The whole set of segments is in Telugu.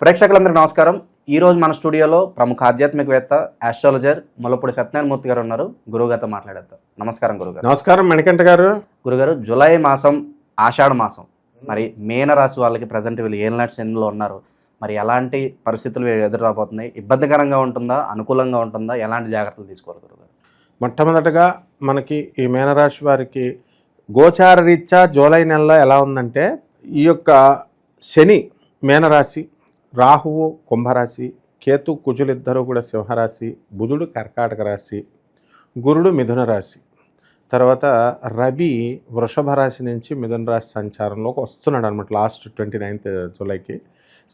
ప్రేక్షకులందరికీ నమస్కారం. ఈరోజు మన స్టూడియోలో ప్రముఖ ఆధ్యాత్మికవేత్త ఆస్ట్రాలజర్ ముల్లపూడి సత్యనారాయణమూర్తి గారు ఉన్నారు. గురువుగారితో మాట్లాడేద్దాం. నమస్కారం గురుగారు. నమస్కారం మణికంఠ గారు. గురుగారు, జూలై మాసం ఆషాఢ మాసం, మరి మీనరాశి వాళ్ళకి ప్రజెంట్ వీళ్ళు ఏలినాటి శనిలో ఉన్నారు. మరి ఎలాంటి పరిస్థితులు ఎదురురాబోతున్నాయి? ఇబ్బందికరంగా ఉంటుందా, అనుకూలంగా ఉంటుందా? ఎలాంటి జాగ్రత్తలు తీసుకోవాలి గురుగారు? మొట్టమొదటగా మనకి ఈ మీనరాశి వారికి గోచార రీత్యా జూలై నెలలో ఎలా ఉందంటే, ఈ యొక్క శని మీనరాశి, రాహువు కుంభరాశి, కేతు కుజులిద్దరూ కూడా సింహరాశి, బుధుడు కర్కాటక రాశి, గురుడు మిథున రాశి, తర్వాత రవి వృషభ రాశి నుంచి మిథున రాశి సంచారంలోకి వస్తున్నాడు అనమాట లాస్ట్ 29th జూలైకి.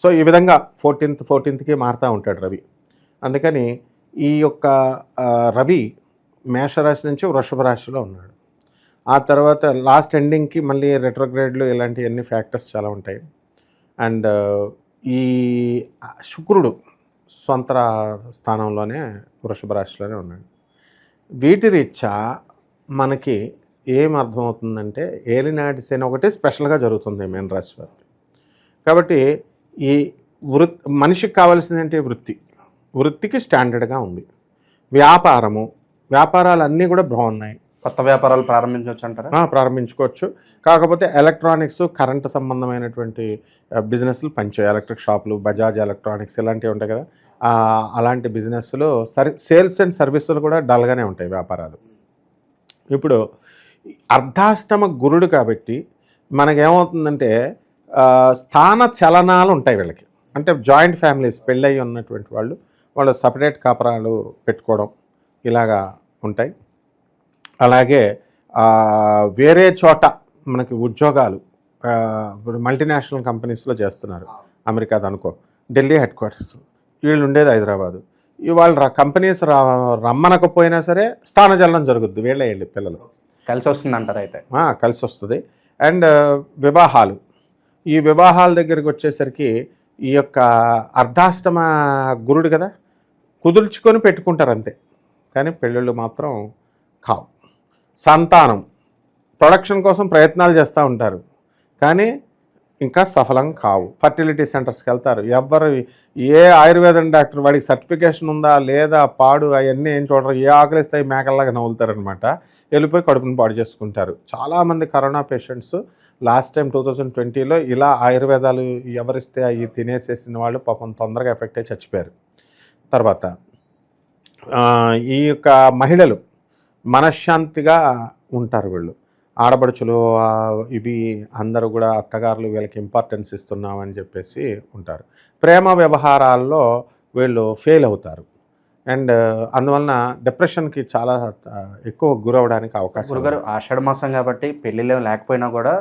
సో ఈ విధంగా 14th మారుతూ ఉంటాడు రవి. అందుకని ఈ యొక్క రవి మేషరాశి నుంచి వృషభ రాశిలో ఉన్నాడు. ఆ తర్వాత లాస్ట్ ఎండింగ్కి మళ్ళీ రెట్రోగ్రేడ్లు ఇలాంటివన్నీ ఫ్యాక్టర్స్ చాలా ఉంటాయి. అండ్ ఈ శుక్రుడు సొంత స్థానంలోనే వృషభ రాశిలోనే ఉన్నాడు. వీటి రీత్యా మనకి ఏం అర్థమవుతుందంటే, ఏలినాటి శని ఒకటి స్పెషల్గా జరుగుతుంది మీన రాశి వారికి. కాబట్టి ఈ మనిషికి కావాల్సింది ఏంటి? వృత్తికి స్టాండర్డ్గా ఉంది. వ్యాపారాలు అన్నీ కూడా బాగున్నాయి. కొత్త వ్యాపారాలు ప్రారంభించవచ్చు అంటారా? ప్రారంభించుకోవచ్చు. కాకపోతే ఎలక్ట్రానిక్స్, కరెంటు సంబంధమైనటువంటి బిజినెస్లు పనిచేయాలి. ఎలక్ట్రిక్ షాపులు, బజాజ్ ఎలక్ట్రానిక్స్ ఇలాంటివి ఉంటాయి కదా, అలాంటి బిజినెస్లు, సేల్స్ అండ్ సర్వీసులు కూడా డల్గానే ఉంటాయి వ్యాపారాలు. ఇప్పుడు అర్ధాష్టమ గురుడు కాబట్టి మనకేమవుతుందంటే, స్థాన చలనాలు ఉంటాయి వీళ్ళకి. అంటే జాయింట్ ఫ్యామిలీస్, పెళ్ళయి ఉన్నటువంటి వాళ్ళు సపరేట్ కాపురాలు పెట్టుకోవడం ఇలాగా ఉంటాయి. అలాగే వేరే చోట మనకి ఉద్యోగాలు, ఇప్పుడు మల్టీనేషనల్ కంపెనీస్లో చేస్తున్నారు. అమెరికాది అనుకో, ఢిల్లీ హెడ్ క్వార్టర్స్, వీళ్ళు ఉండేది హైదరాబాదు. వాళ్ళు కంపెనీస్ రమ్మనకపోయినా సరే స్థానచలనం జరుగుద్ది. వీళ్ళే పిల్లలు కలిసి వస్తుంది అంటారు. అయితే కలిసి వస్తుంది. అండ్ వివాహాలు, ఈ వివాహాల దగ్గరికి వచ్చేసరికి ఈ యొక్క అర్ధాష్టమ గురుడు కదా, కుదుర్చుకొని పెట్టుకుంటారు అంతే, కానీ పెళ్ళిళ్ళు మాత్రం కావు. సంతానం, ప్రొడక్షన్ కోసం ప్రయత్నాలు చేస్తూ ఉంటారు, కానీ ఇంకా సఫలం కావు. ఫర్టిలిటీ సెంటర్స్కి వెళ్తారు. ఏ ఆయుర్వేదం డాక్టర్ వాడికి సర్టిఫికేషన్ ఉందా లేదా పాడు అవన్నీ ఏం చూడరు. ఏ ఆకలిస్తాయి మేకల్లాగా నవ్వులుతారనమాట. వెళ్ళిపోయి కడుపును పాడు చేసుకుంటారు. చాలామంది కరోనా పేషెంట్స్ లాస్ట్ టైం 2020లో ఇలా ఆయుర్వేదాలు ఎవరిస్తే అవి తినేసేసిన వాళ్ళు పాపం తొందరగా ఎఫెక్ట్ అయ్యి చచ్చిపోయారు. తర్వాత ఈ యొక్క మహిళలు మనశ్శాంతిగా ఉంటారు. వీళ్ళు ఆడపడుచులు ఇవి అందరూ కూడా అత్తగారులు వీళ్ళకి ఇంపార్టెన్స్ ఇస్తున్నామని చెప్పేసి ఉంటారు. ప్రేమ వ్యవహారాల్లో వీళ్ళు ఫెయిల్ అవుతారు. అండ్ అందువలన డిప్రెషన్కి చాలా ఎక్కువ గురవడానికి అవకాశం. గురుగారు, ఆషాఢ మాసం కాబట్టి పెళ్ళిళ్ళు లేకపోయినా కూడా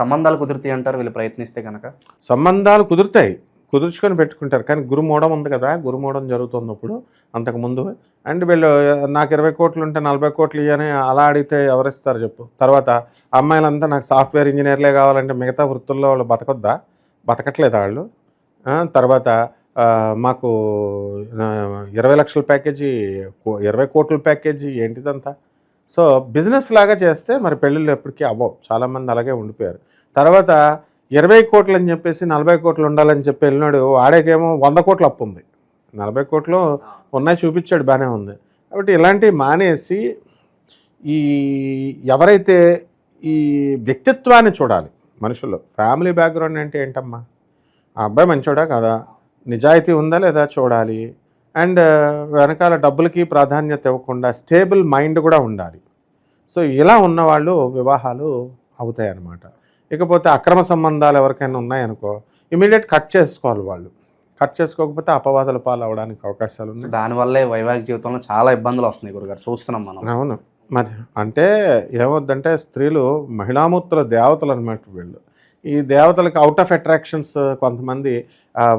సంబంధాలు కుదురుతాయి అంటారు వీళ్ళు ప్రయత్నిస్తే కనుక? సంబంధాలు కుదుర్చుకొని పెట్టుకుంటారు. కానీ గురుమూఢం ఉంది కదా, గురుమూఢం జరుగుతున్నప్పుడు అంతకుముందు అండ్ వీళ్ళు నాకు 20 కోట్లు ఉంటే 40 కోట్లు ఇవ్వని అలా అడిగితే ఎవరిస్తారు చెప్పు? తర్వాత అమ్మాయిలంతా నాకు సాఫ్ట్వేర్ ఇంజనీర్లే కావాలంటే మిగతా వృత్తుల్లో వాళ్ళు బతకట్లేదు వాళ్ళు. తర్వాత మాకు 20 లక్షల ప్యాకేజీ, 20 కోట్ల ప్యాకేజీ ఏంటిదంతా? సో బిజినెస్ లాగా చేస్తే మరి పెళ్ళిళ్ళు ఎప్పటికీ అవ్వవు. చాలామంది అలాగే ఉండిపోయారు. తర్వాత 20 కోట్లు అని చెప్పేసి 40 కోట్లు ఉండాలని చెప్పి వెళ్ళినాడు, ఆడేకేమో 100 కోట్లు అప్పు ఉంది. 40 కోట్లు ఉన్నాయి చూపించాడు, బాగానే ఉంది. కాబట్టి ఇలాంటివి మానేసి ఎవరైతే ఈ వ్యక్తిత్వాన్ని చూడాలి మనుషుల్లో. ఫ్యామిలీ బ్యాక్గ్రౌండ్ అంటే ఏంటమ్మా, ఆ అబ్బాయి మంచోడా కదా, నిజాయితీ ఉందా లేదా చూడాలి. అండ్ వెనకాల డబ్బులకి ప్రాధాన్యత ఇవ్వకుండా స్టేబుల్ మైండ్ కూడా ఉండాలి. సో ఇలా ఉన్నవాళ్ళు వివాహాలు అవుతాయి అన్నమాట. ఇకపోతే అక్రమ సంబంధాలు ఎవరికైనా ఉన్నాయనుకో, ఇమీడియట్ కట్ చేసుకోవాలి. వాళ్ళు కట్ చేసుకోకపోతే అపవాదాల పాలు అవడానికి అవకాశాలు ఉన్నాయి. దానివల్లే వైవాహిక జీవితంలో చాలా ఇబ్బందులు వస్తున్నాయి గురుగారు, చూస్తున్నాం మనం. అవును, మరి అంటే ఏమవుద్దంటే స్త్రీలు మహిళామూర్తుల దేవతలు అనమాట వీళ్ళు. ఈ దేవతలకు అవుట్ ఆఫ్ అట్రాక్షన్స్ కొంతమంది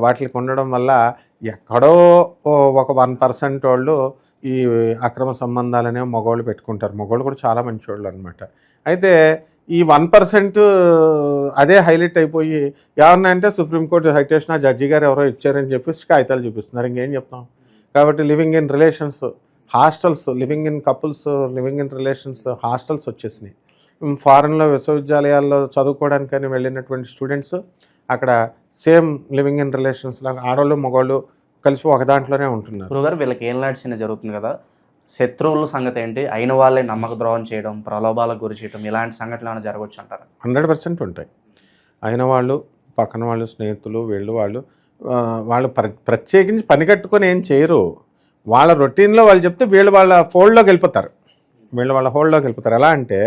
వాటికి ఉండడం వల్ల ఎక్కడో ఒక 1% వాళ్ళు ఈ అక్రమ సంబంధాలనే మగవాళ్ళు పెట్టుకుంటారు. మగవాళ్ళు కూడా చాలా మంచివాళ్ళు అనమాట. అయితే ఈ 1% అదే హైలైట్ అయిపోయి ఏమన్నా అంటే సుప్రీంకోర్టు హైటేషన్ జడ్జి గారు ఎవరో ఇచ్చారని చెప్పేసి కాగితాలు చూపిస్తున్నారు. ఇంకేం చెప్తాం? కాబట్టి living in relations, hostels, living in couples, living in relations hostels వచ్చేసినాయి. ఫారెన్లో విశ్వవిద్యాలయాల్లో చదువుకోవడానికని వెళ్ళినటువంటి స్టూడెంట్స్ అక్కడ సేమ్ లివింగ్ ఇన్ రిలేషన్స్ లాగా ఆడవాళ్ళు మగవాళ్ళు కలిసి ఒక దాంట్లోనే ఉంటున్నారు. గురుగారు వీళ్ళకి ఏం లాంటి జరుగుతుంది కదా, శత్రువుల సంగతి ఏంటి, అయిన వాళ్ళే నమ్మక ద్రోహం చేయడం, ప్రలోభాలకు గురి చేయడం, ఇలాంటి సంఘటనలు ఏమైనా జరగవచ్చు అంటారా? 100% ఉంటాయి. అయిన వాళ్ళు, పక్కన వాళ్ళు, స్నేహితులు, వాళ్ళు ప్రత్యేకించి పని కట్టుకొని ఏం చేయరు. వాళ్ళ రొటీన్లో వాళ్ళు చెప్తే వీళ్ళు వాళ్ళ హోల్డ్లోకి వెళ్ళిపోతారు. ఎలా అంటే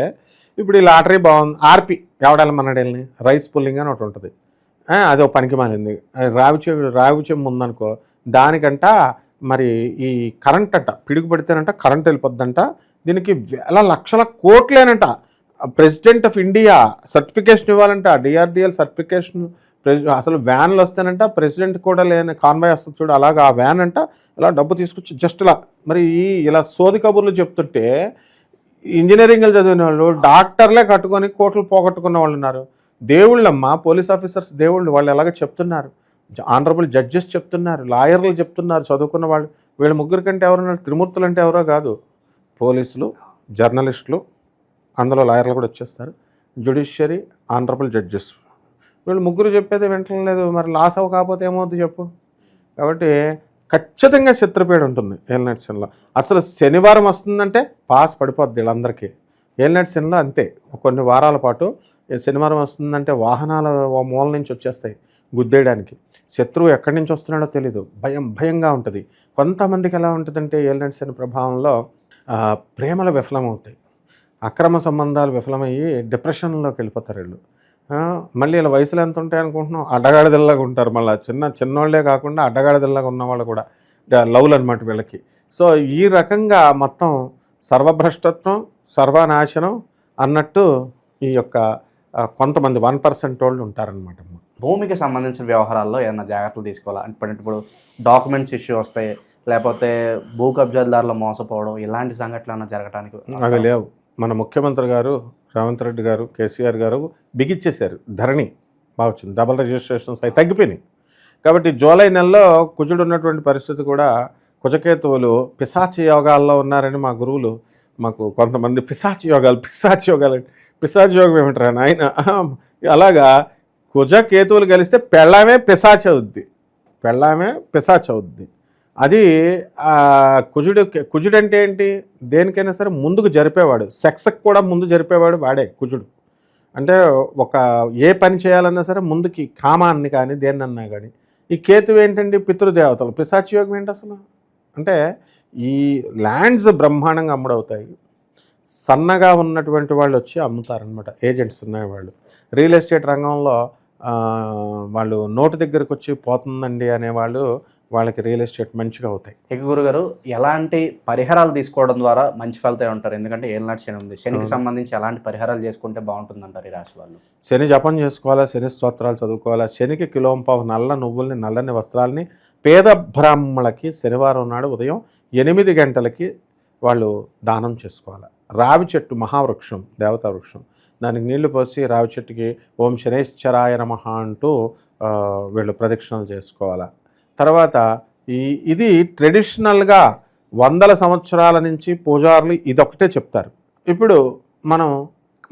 ఇప్పుడు ఈ లాటరీ బాగుంది, ఆర్పి ఎవడాలి మనడేళ్ళని రైస్ పుల్లింగ్ అని ఒకటి ఉంటుంది, అది ఒక పనికి మాలింది. రావిచెమ్ము ఉందనుకో, దానికంట మరి ఈ కరెంట్ అంట పిడుగు పడితేనంట కరెంట్ వెళ్ళిపోద్దంట. దీనికి వేల లక్షల కోట్లేనంట. ప్రెసిడెంట్ ఆఫ్ ఇండియా సర్టిఫికేషన్ ఇవ్వాలంట, డిఆర్డిఎల్ సర్టిఫికేషన్. అసలు వ్యాన్లు వస్తేనంట ప్రెసిడెంట్ కూడా లేని కాన్వాయ్ వస్తుంది చూడు, అలాగా ఆ వ్యాన్ అంట ఇలా డబ్బు తీసుకొచ్చి జస్ట్ మరి ఇలా సోది కబుర్లు చెప్తుంటే ఇంజనీరింగ్లు చదివిన వాళ్ళు, డాక్టర్లే కట్టుకొని కోట్లు పోగొట్టుకున్న వాళ్ళు ఉన్నారు. దేవుళ్ళమ్మా, పోలీస్ ఆఫీసర్స్ దేవుళ్ళు, వాళ్ళు ఎలాగ చెప్తున్నారు, ఆనరబుల్ జడ్జెస్ చెప్తున్నారు, లాయర్లు చెప్తున్నారు, చదువుకున్న వాళ్ళు. వీళ్ళ ముగ్గురు కంటే ఎవరున్నారు? త్రిమూర్తులు అంటే ఎవరో కాదు, పోలీసులు, జర్నలిస్టులు, అందులో లాయర్లు కూడా వచ్చేస్తారు, జ్యుడిషియరీ, ఆనరబుల్ జడ్జెస్. వీళ్ళు ముగ్గురు చెప్పేది వింటలేదు. మరి లాస్ అవ్వ కాకపోతే ఏమవుతుంది చెప్పు. కాబట్టి ఖచ్చితంగా శత్రుపేడ ఉంటుంది ఏలినాటి శనిలో. అసలు శనివారం వస్తుందంటే పాస్ పడిపోద్ది వీళ్ళందరికీ. ఏలినాటి శనిలో అంతే, కొన్ని వారాల పాటు శనివారం వస్తుందంటే వాహనాల మూల నుంచి వచ్చేస్తాయి గుద్దేయడానికి. శత్రువు ఎక్కడి నుంచి వస్తున్నాడో తెలీదు, భయంగా ఉంటుంది. కొంతమందికి ఎలా ఉంటుందంటే ఏలినాటి శని ప్రభావంలో ప్రేమలు విఫలమవుతాయి, అక్రమ సంబంధాలు విఫలమయ్యి డిప్రెషన్లోకి వెళ్ళిపోతారు వీళ్ళు. మళ్ళీ ఇలా వయసులో ఎంత ఉంటాయి అనుకుంటున్నాం, అడ్డగాడిదల్లాగా ఉంటారు. మళ్ళీ చిన్నోళ్లే కాకుండా అడ్డగాడిదల్లాగా ఉన్నవాళ్ళు కూడా లవ్లు అనమాట వీళ్ళకి. సో ఈ రకంగా మొత్తం సర్వభ్రష్టత్వం, సర్వనాశనం అన్నట్టు ఈ యొక్క కొంతమంది 1% వాళ్ళు ఉంటారనమాట. భూమికి సంబంధించిన వ్యవహారాల్లో ఏమైనా జాగ్రత్తలు తీసుకోవాలా? ఇప్పుడు డాక్యుమెంట్స్ ఇష్యూ వస్తాయి, లేకపోతే భూ కబ్జాదారులు మోసపోవడం, ఇలాంటి సంఘటనలు ఏమైనా జరగడానికి అవి లేవు. మన ముఖ్యమంత్రి గారు రేవంత్ రెడ్డి గారు, కేసీఆర్ గారు బిగిచ్చేశారు. ధరణి బాగా వచ్చింది, డబుల్ రిజిస్ట్రేషన్స్ అవి తగ్గిపోయినాయి. కాబట్టి జూలై నెలలో కుజుడు ఉన్నటువంటి పరిస్థితి కూడా, కుజకేతువులు పిశాచి యోగాల్లో ఉన్నారని మా గురువులు మాకు కొంతమంది పిశాచి యోగాలు పిశాచి యోగం ఏమిటారా ఆయన. అలాగా కుజకేతువులు కలిస్తే పెళ్ళామే పిశాచి అవుద్ది. అది కుజుడు అంటే ఏంటి? దేనికైనా సరే ముందుకు జరిపేవాడు, సెక్స్కి కూడా ముందు జరిపేవాడు వాడే కుజుడు. అంటే ఏ పని చేయాలన్నా సరే ముందుకి, కామాన్ని కానీ దేన్నన్నా కానీ. ఈ కేతువు ఏంటండి? పితృదేవతలు. పిశాచి యోగం ఏంటి అసలు అంటే, ఈ ల్యాండ్స్ బ్రహ్మాండంగా అమ్ముడవుతాయి. సన్నగా ఉన్నటువంటి వాళ్ళు వచ్చి అమ్ముతారనమాట, ఏజెంట్స్ ఉన్నవాళ్ళు. రియల్ ఎస్టేట్ రంగంలో వాళ్ళు నోటు దగ్గరకు వచ్చి పోతుందండి అనేవాళ్ళు, వాళ్ళకి రియల్ ఎస్టేట్ మంచిగా అవుతాయి. ఇక గురుగారు, ఎలాంటి పరిహారాలు తీసుకోవడం ద్వారా మంచి ఫలితాలు ఉంటారు? ఎందుకంటే ఏలినాటి శని ఉంది, శనికి సంబంధించి ఎలాంటి పరిహారాలు చేసుకుంటే బాగుంటుంది అంటారు ఈ రాశి వాళ్ళు? శని జపం చేసుకోవాలా, శని స్తోత్రాలు చదువుకోవాలా, శనికి కిలోంపావు నల్ల నువ్వుల్ని, నల్లని వస్త్రాలని పేద బ్రాహ్మణులకి శనివారం నాడు ఉదయం 8 గంటలకి వాళ్ళు దానం చేసుకోవాలి. రావి చెట్టు మహావృక్షం, దేవతా వృక్షం, దానికి నీళ్లు పోసి రావి చెట్టుకి ఓం శనేశ్వరాయ నమః అంటూ వీళ్ళు ప్రదక్షిణలు చేసుకోవాలి. తర్వాత ఇది ట్రెడిషనల్గా 100 సంవత్సరాల నుంచి పూజారులు ఇదొకటే చెప్తారు. ఇప్పుడు మనం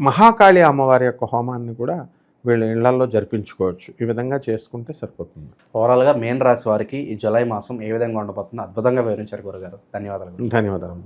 మహాకాళి అమ్మవారి యొక్క హోమాన్ని కూడా వీళ్ళ ఇళ్లలో జరిపించుకోవచ్చు. ఈ విధంగా చేసుకుంటే సరిపోతుంది. ఓవరాల్గా మీన రాశి వారికి ఈ జూలై మాసం ఏ విధంగా ఉండబోతుందో అద్భుతంగా వివరించారు గురుగారు. ధన్యవాదాలు. ధన్యవాదాలు.